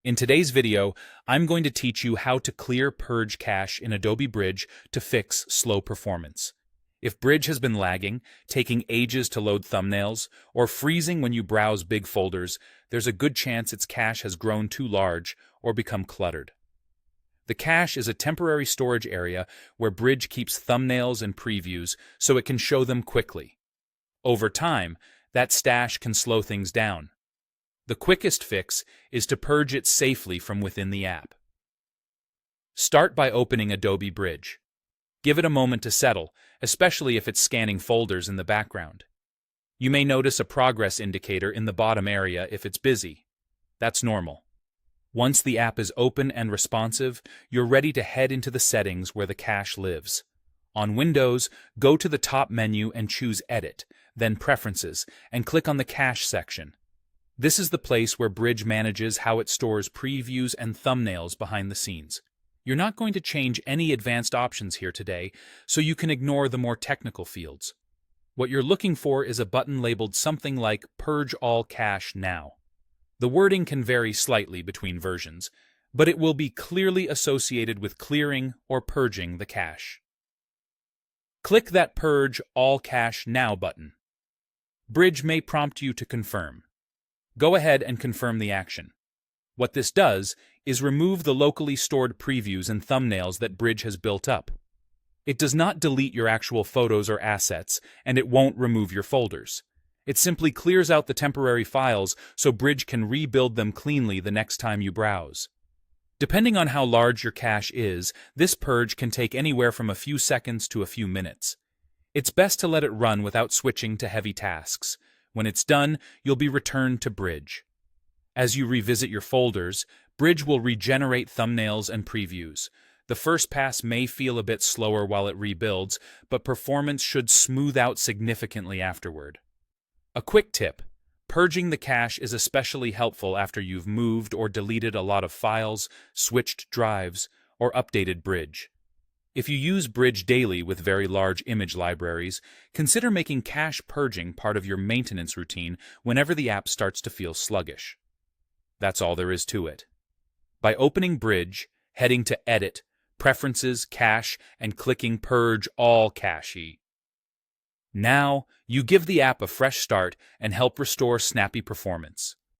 In today's video, I'm going to teach you how to clear Purge cache in Adobe Bridge to fix slow performance. If Bridge has been lagging, taking ages to load thumbnails, or freezing when you browse big folders, there's a good chance its cache has grown too large or become cluttered. The cache is a temporary storage area where Bridge keeps thumbnails and previews so it can show them quickly. Over time, that stash can slow things down. The quickest fix is to purge it safely from within the app. Start by opening Adobe Bridge. Give it a moment to settle, especially if it's scanning folders in the background. You may notice a progress indicator in the bottom area if it's busy. That's normal. Once the app is open and responsive, you're ready to head into the settings where the cache lives. On Windows, go to the top menu and choose Edit, then Preferences, and click on the Cache section. This is the place where Bridge manages how it stores previews and thumbnails behind the scenes. You're not going to change any advanced options here today, so you can ignore the more technical fields. What you're looking for is a button labeled something like Purge All Cache Now. The wording can vary slightly between versions, but it will be clearly associated with clearing or purging the cache. Click that Purge All Cache Now button. Bridge may prompt you to confirm. Go ahead and confirm the action. What this does is remove the locally stored previews and thumbnails that Bridge has built up. It does not delete your actual photos or assets, and it won't remove your folders. It simply clears out the temporary files so Bridge can rebuild them cleanly the next time you browse. Depending on how large your cache is, this purge can take anywhere from a few seconds to a few minutes. It's best to let it run without switching to heavy tasks. When it's done, you'll be returned to Bridge. As you revisit your folders, Bridge will regenerate thumbnails and previews. The first pass may feel a bit slower while it rebuilds, but performance should smooth out significantly afterward. A quick tip: purging the cache is especially helpful after you've moved or deleted a lot of files, switched drives, or updated Bridge. If you use Bridge daily with very large image libraries, consider making cache purging part of your maintenance routine whenever the app starts to feel sluggish. That's all there is to it. By opening Bridge, heading to Edit, Preferences, Cache, and clicking Purge All Cache. Now, you give the app a fresh start and help restore snappy performance.